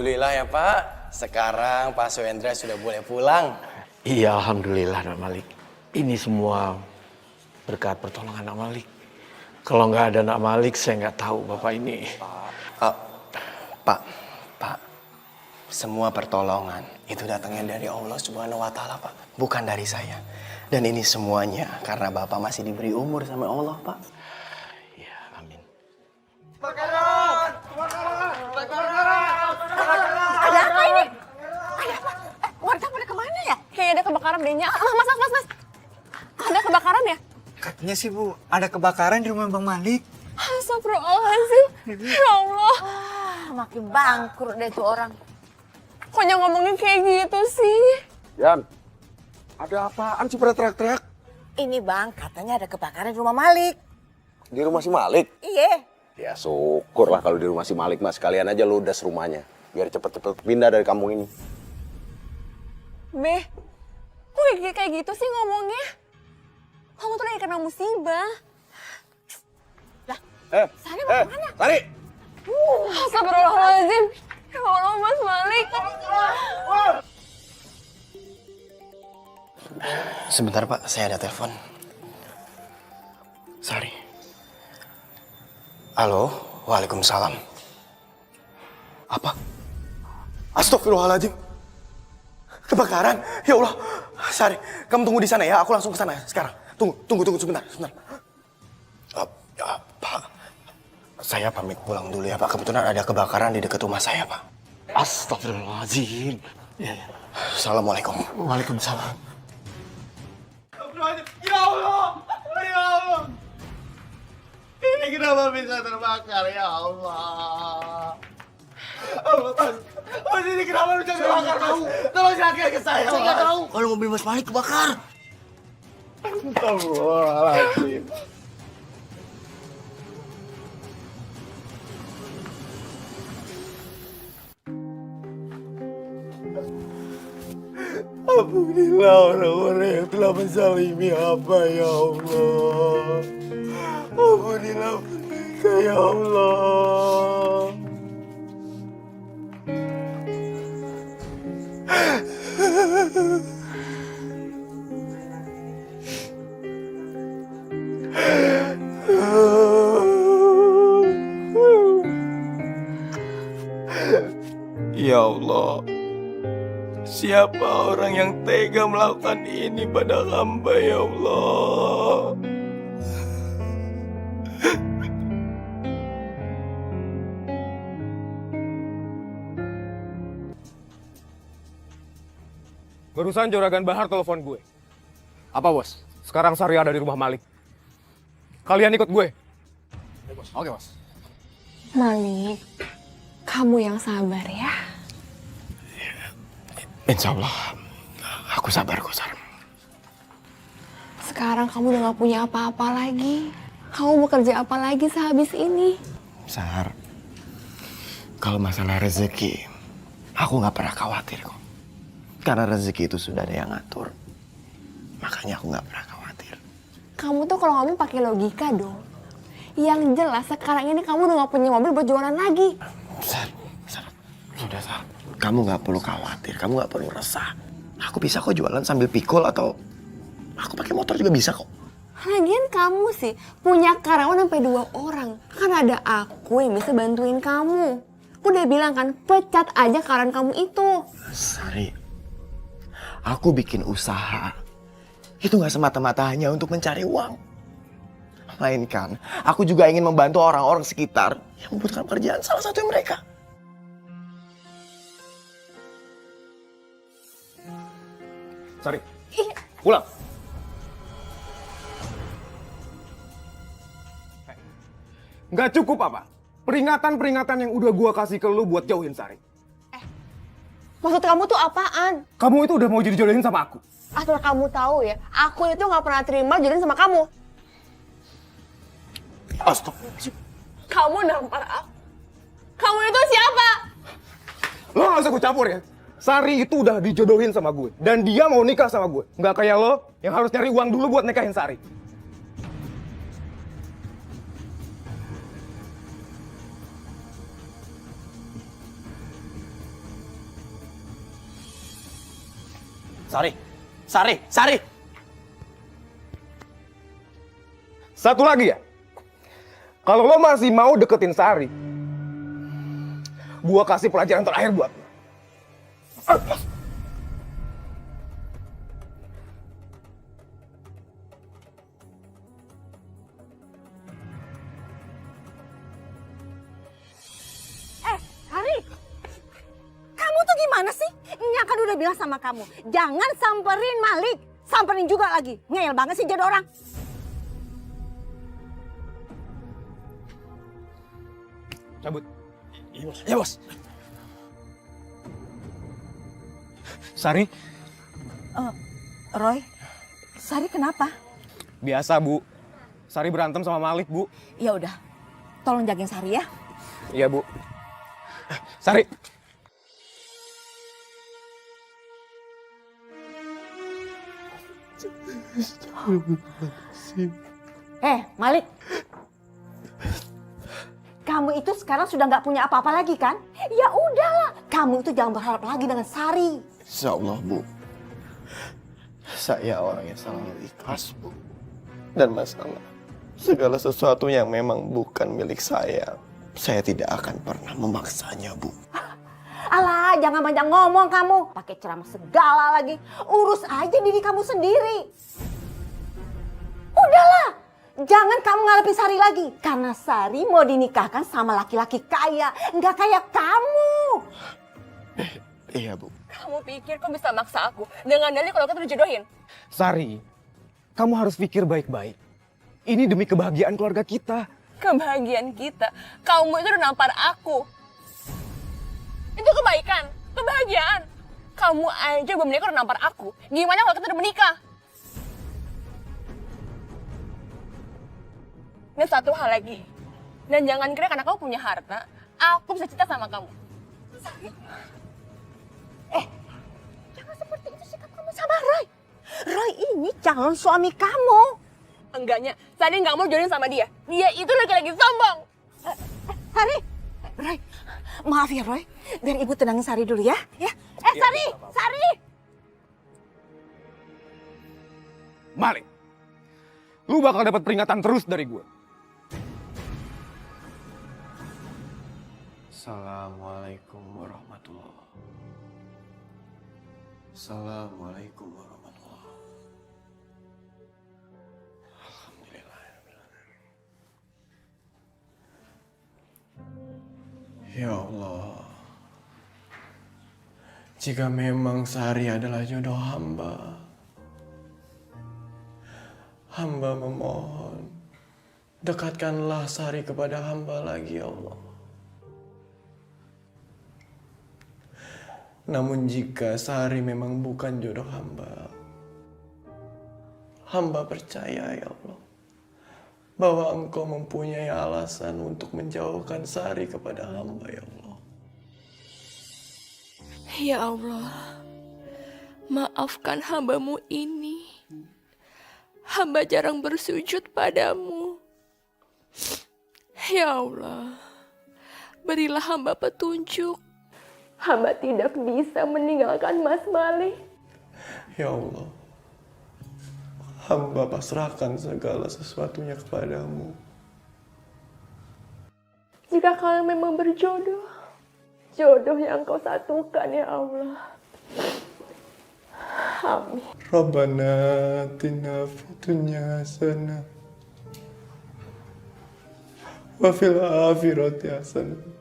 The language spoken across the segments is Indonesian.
Alhamdulillah ya Pak. Sekarang Pak Suhendra sudah boleh pulang. Iya, alhamdulillah Nak Malik. Ini semua berkat pertolongan Nak Malik. Kalau nggak ada Nak Malik, saya nggak tahu Bapak ini. Pak, semua pertolongan itu datangnya dari Allah Subhanahu wa Ta'ala, Pak. Bukan dari saya. Dan ini semuanya karena Bapak masih diberi umur sama Allah, Pak. Ya, amin. Ada apa ini? Ada apa? Warga pada kemana ya? Kayak ada kebakaran dehnya. Mas. Ada kebakaran ya? Katanya sih Bu, ada kebakaran di rumah Bang Malik. Astagfirullahaladzim. Ya Allah. Makin bangkrut deh tuh orang. Kok yang ngomongin kayak gitu sih? Yan, ada apaan sih pada teriak-teriak? Ini Bang, katanya ada kebakaran di rumah Malik. Di rumah si Malik? Iya. Ya syukurlah kalau di rumah si Malik, Mas. Sekalian aja ludas rumahnya. Biar cepet-cepet pindah dari kampung ini. Beh, kok kayak gitu sih ngomongnya? Kamu tuh lagi kena musibah. Lah, Sari mau kemana? Sari! Astagfirullahaladzim. Ya Allah, Mas Malik. Sebentar Pak, saya ada telepon. Sari. Halo, waalaikumsalam. Apa? Astagfirullahaladzim. Kebakaran? Ya Allah. Sari, kamu tunggu di sana ya. Aku langsung ke sana sekarang. Tunggu sebentar. Pak, saya pamit pulang dulu ya Pak. Kebetulan ada kebakaran di dekat rumah saya Pak. Astagfirullahaladzim. Ya. Assalamualaikum. Waalaikumsalam. Ya Allah! Ya Allah! Ini kenapa bisa terbakar ya Allah? Oh, ini kenapa bisa terbakar tahu? Tolong jaga ke saya. Saya nggak tahu kalau mobil Mas Malik kebakar. Astagfirullahaladzim. Ampunilah orang-orang yang telah menzalimi hamba ya Allah. Ampunilah mereka ya Allah. Ya Allah, siapa orang yang tega melakukan ini pada hamba ya Allah? Barusan Juragan Bahar telepon gue. Apa bos? Sekarang Sari ada di rumah Malik. Kalian ikut gue. Oke bos. Malik, kamu yang sabar ya. Insya Allah, aku sabar kok Sar. Sekarang kamu udah gak punya apa-apa lagi. Kamu mau kerja apa lagi sehabis ini? Sar, kalau masalah rezeki, aku nggak pernah khawatir kok. Karena rezeki itu sudah ada yang ngatur. Makanya aku nggak pernah khawatir. Kamu tuh kalau ngomong pakai logika dong. Yang jelas sekarang ini kamu udah gak punya mobil buat jualan lagi. Sar, sudah Sar. Kamu nggak perlu khawatir, kamu nggak perlu resah. Aku bisa kok jualan sambil pikul atau aku pakai motor juga bisa kok. Lagian kamu sih punya karyawan sampai 2 orang. Kan ada aku yang bisa bantuin kamu. Aku udah bilang kan, pecat aja karyawan kamu itu. Sari, aku bikin usaha. Itu nggak semata-mata hanya untuk mencari uang. Melainkan, aku juga ingin membantu orang-orang sekitar yang membutuhkan pekerjaan, salah satu mereka. Sari, pulang. Nggak cukup apa? Peringatan-peringatan yang udah gua kasih ke lu buat jauhin Sari. Maksud kamu tuh apaan? Kamu itu udah mau jadi-jodohin sama aku. Asal kamu tahu ya, aku itu gak pernah terima jodohin sama kamu. Astagfirullahaladzim. Kamu nampar aku. Kamu itu siapa? Lo gak usah gue campur ya. Sari itu udah dijodohin sama gue. Dan dia mau nikah sama gue. Nggak kayak lo yang harus nyari uang dulu buat nikahin Sari. Sari. Satu lagi ya. Kalau lo masih mau deketin Sari, gua kasih pelajaran terakhir buat lo. Hari, kamu tuh gimana sih? Nya kan udah bilang sama kamu, jangan samperin Malik. Samperin juga lagi. Ngeyel banget sih jadi orang. Cabut. Ya bos. Sari, Roy, Sari kenapa? biasa Bu. Sari berantem sama Malik, Bu. Ya udah, tolong jagain Sari ya. Iya, Bu. Sari. Malik. Kamu itu sekarang sudah nggak punya apa-apa lagi kan? Ya udahlah, kamu itu jangan berharap lagi dengan Sari. Insya Allah, Bu. Saya orang yang selalu ikhlas, Bu. Dan masalah segala sesuatu yang memang bukan milik saya tidak akan pernah memaksanya, Bu. Alah, jangan banyak ngomong kamu. Pakai ceramah segala lagi. Urus aja diri kamu sendiri. Udahlah, jangan kamu ngadepin Sari lagi. Karena Sari mau dinikahkan sama laki-laki kaya. Nggak kayak kamu. Iya, Bu. Kamu pikir kau bisa maksa aku dengan dalih kalau kita dijodohin? Sari, kamu harus pikir baik-baik. Ini demi kebahagiaan keluarga kita. Kebahagiaan kita. Kamu itu udah nampar aku. Itu kebaikan, kebahagiaan. Kamu aja belum menikah udah nampar aku. Gimana kalau kita udah menikah? Dan satu hal lagi. Dan jangan kira karena kamu punya harta, aku bisa cinta sama kamu. Jangan seperti itu sikap kamu sama Roy. Roy ini calon suami kamu. Enggaknya, Sari nggak mau jodohin sama dia. Dia itu lagi-lagi sombong. Sari, Roy, maaf ya Roy. Biar ibu tenangin Sari dulu ya. Sari, Sari. Malik, lu bakal dapat peringatan terus dari gue. Assalamualaikum warahmatullahi. Assalamualaikum warahmatullahi. Ya Allah, jika memang Sari adalah jodoh hamba, hamba memohon, dekatkanlah Sari kepada hamba lagi, ya Allah. Namun jika Sari memang bukan jodoh hamba, hamba percaya, ya Allah, bahwa Engkau mempunyai alasan untuk menjauhkan Sari kepada hamba, ya Allah. Ya Allah, maafkan hambamu ini. Hamba jarang bersujud padamu. Ya Allah, berilah hamba petunjuk. Hamba tidak bisa meninggalkan Mas Malik. Ya Allah, hamba pasrahkan segala sesuatunya kepadamu. Jika kalian memang berjodoh, jodoh yang Engkau satukan ya Allah. Amin. Rabbana atina fid dunya hasanah wa fil akhirati hasanah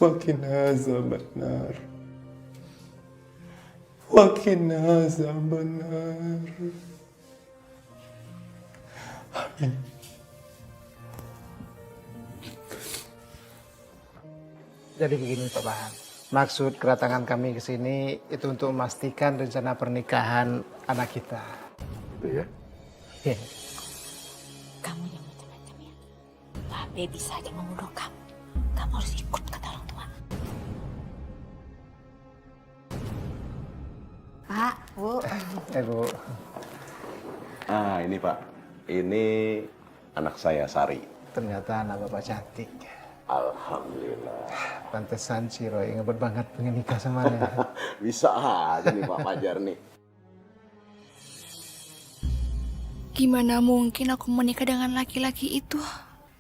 wa qina azabannar. Wakina azabannar. Amin. Jadi begini Pak Bahan, maksud kedatangan kami ke sini itu untuk memastikan rencana pernikahan anak kita. Iya. Ya. Kamu yang macam-macam ya. Babe bisa aja menuduh kamu. Kamu harus ikut kata orang tua. Pak, Bu. Bu. Ah, ini Pak. Ini anak saya, Sari. Ternyata anak Bapak cantik. Alhamdulillah. Pantesan si Roy ngebet banget pengen nikah sama dia. Bisa aja nih Pak Fajar nih. Gimana mungkin aku menikah dengan laki-laki itu?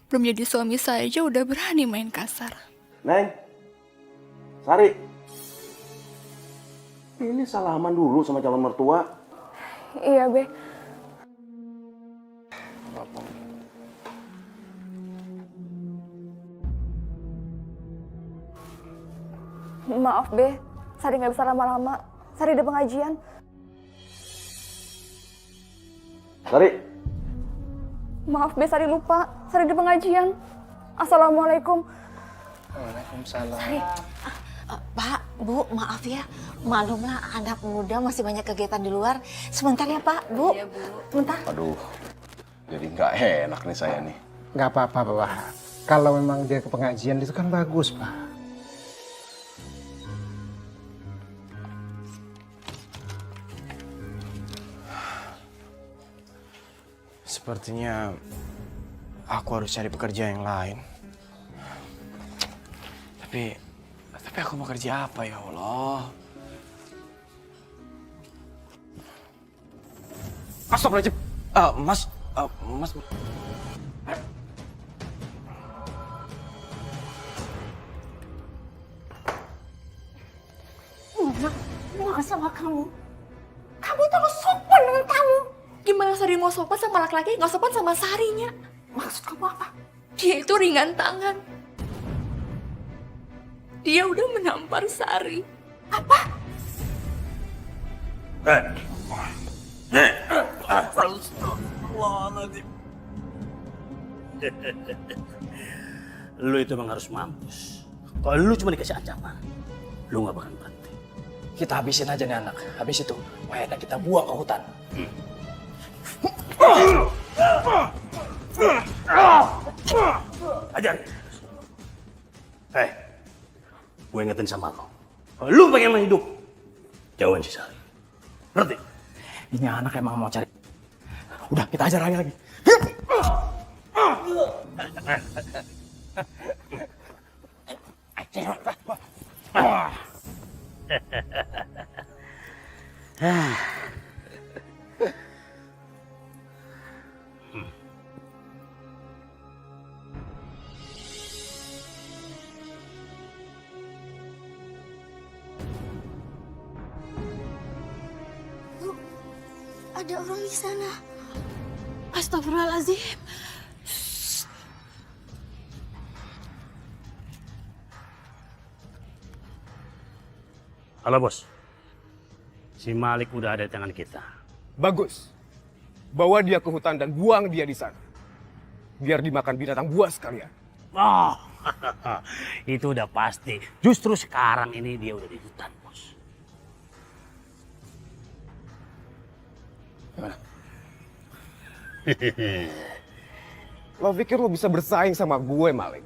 Belum jadi suami saja udah berani main kasar. Neng, Sari, ini salaman dulu sama calon mertua. Iya, Be. Maaf, Be. Sari nggak bisa lama-lama. Sari ada pengajian. Sari, Maaf, Be. Sari lupa. Sari ada pengajian. Assalamualaikum. Waalaikumsalam. Pak, Bu, maaf ya. Maklumlah anak muda masih banyak kegiatan di luar. Sebentar ya Pak, Bu. Iya, Bu. Sebentar. aduh, jadi nggak enak nih saya nih. Nggak apa-apa, Pak. Kalau memang dia ke pengajian itu kan bagus, Pak. Sepertinya aku harus cari pekerjaan yang lain. Tapi aku mau kerja apa ya Allah? Astagfirullahaladzim. Mas. Mama sama kamu. Kamu itu harus sopan dengan tamu. Gimana Sari mau sopan sama laki-laki, nggak sopan sama Sarinya? Maksud kamu apa? Dia itu ringan tangan. Dia udah menampar Sari. Lu itu emang harus mampus. Kalau lu cuma dikasih ancaman, lu gak bakal berhenti. Kita habisin aja nih anak. Habis itu, mayatnya kita buang ke hutan. Ajar. Gue ingetin sama lo. Kalau lu pengen hidup, jauhin si Sari. Ngerti? Ini anak emang mau cari. Udah, kita ajar lagi. Ada orang di sana. Astagfirullahaladzim. Halo bos. Si Malik udah ada di tangan kita. Bagus. Bawa dia ke hutan dan buang dia di sana. Biar dimakan binatang buas sekalian. Oh, itu udah pasti. Justru sekarang ini dia udah di hutan, bos. Gimana? Lo pikir lo bisa bersaing sama gue, Malik?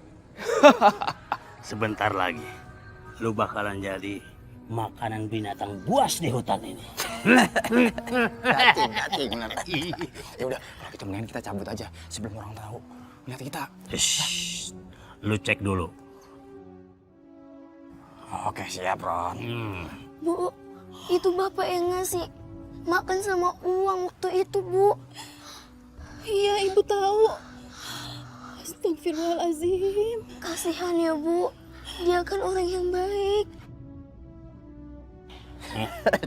Sebentar lagi, lu bakalan jadi makanan binatang buas di hutan ini. Nanti. Ya udah, kalau gitu mendingan kita cabut aja sebelum orang tahu. Lihat kita. Shh, lu cek dulu. Oke, siap, Ron. Bu, itu bapak yang ngasih makan sama uang waktu itu, Bu. Iya, Ibu tahu. Astagfirullahaladzim. Kasihan ya, Bu. Dia kan orang yang baik.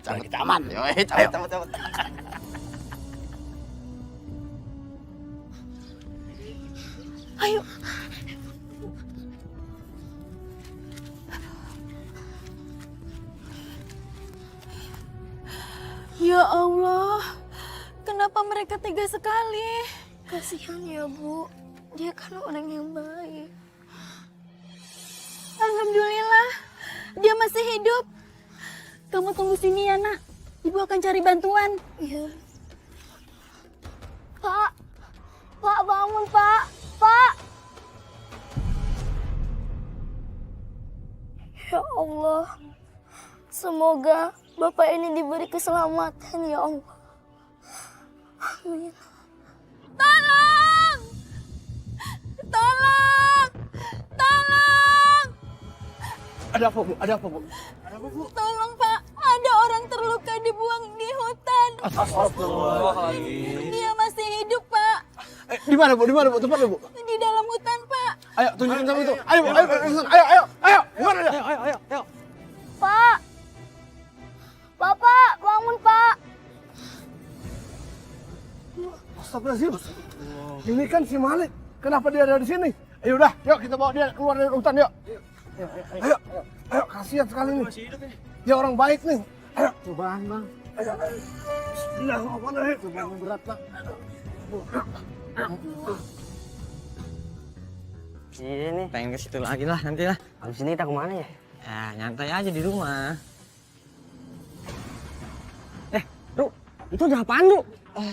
Cabut kita aman. Cabut. Ayo. Ya Allah, kenapa mereka tega sekali? Kasihan ya, Bu. Dia kan orang yang baik. Alhamdulillah, dia masih hidup. Kamu tunggu sini ya, Nak. Ibu akan cari bantuan. Iya. Pak, bangun, Pak. Pak. Ya Allah, semoga Bapak ini diberi keselamatan ya Allah. Amin. Tolong! Tolong! Tolong! Ada apa, Bu? Ada apa, Bu? Tolong Pak, ada orang terluka dibuang di hutan. Dia masih hidup Pak, Di mana, Bu? Di mana, Bu? Tempatnya, Bu? di dalam hutan Pak. Ayo, tunjukin kami itu. Ayo, Bu. Ayo. Gimana dia? Ayo. Pak, Bapak bangun Pak. Astagfirullahaladzim. Ini kan si Malik. Kenapa dia ada di sini? Ayo udah, yuk kita bawa dia keluar dari hutan, yuk. Ayo, kasihan sekali nih. Dia orang baik nih. Ayo, cobaan bang. Ayo. Bismillahirrahmanirrahim. Cobaan berat bang. Ini pengen ke situ lagi lah nanti lah. Habis ini kita kemana ya? Ya nyantai aja di rumah. Ru, itu ada apaan, Ru?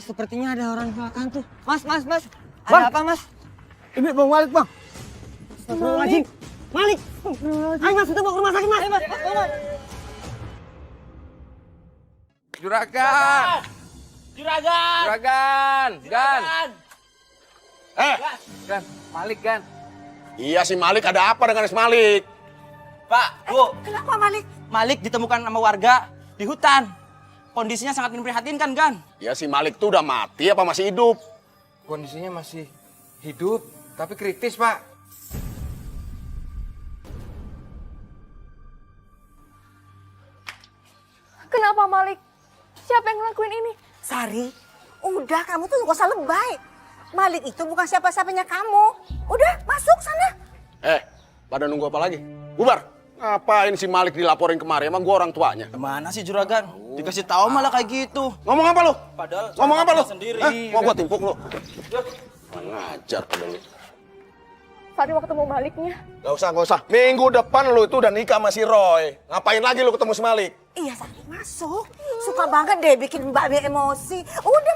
Sepertinya ada orang di belakang tuh. Mas. Ada apa, Mas? Ini Bang Malik, Bang. Astagfirullahaladzim. Malik. Ayo, Mas, kita bawa ke rumah sakit, Mas. Ayo, Mas. Juragan! Gan! Gan, Malik, Gan. Iya si Malik, ada apa dengan si Malik? Pak, Bu. Kenapa Malik? Malik ditemukan sama warga di hutan. Kondisinya sangat memprihatinkan, Gan. Ya si Malik tuh udah mati apa masih hidup? Kondisinya masih hidup, tapi kritis, Pak. Kenapa Malik? Siapa yang ngelakuin ini? Sari, udah kamu tuh gak usah lebay. Malik itu bukan siapa-siapanya kamu. Udah, masuk sana. Pada nunggu apa lagi? Bubar! Ngapain si Malik dilaporin kemarin? Emang gua orang tuanya? Gimana sih, Juragan? Dikasih tahu malah kayak gitu. Ngomong apa lu? Padahal Ngomong apa lu? sendiri. Mau gua timpuk lu? Ngajar pada lu. Sari mau ketemu Maliknya. Gak usah. Minggu depan lu itu udah nikah sama si Roy. Ngapain lagi lu ketemu si Malik? Iya Sari, masuk. Suka banget deh bikin Mbak Be emosi. Udah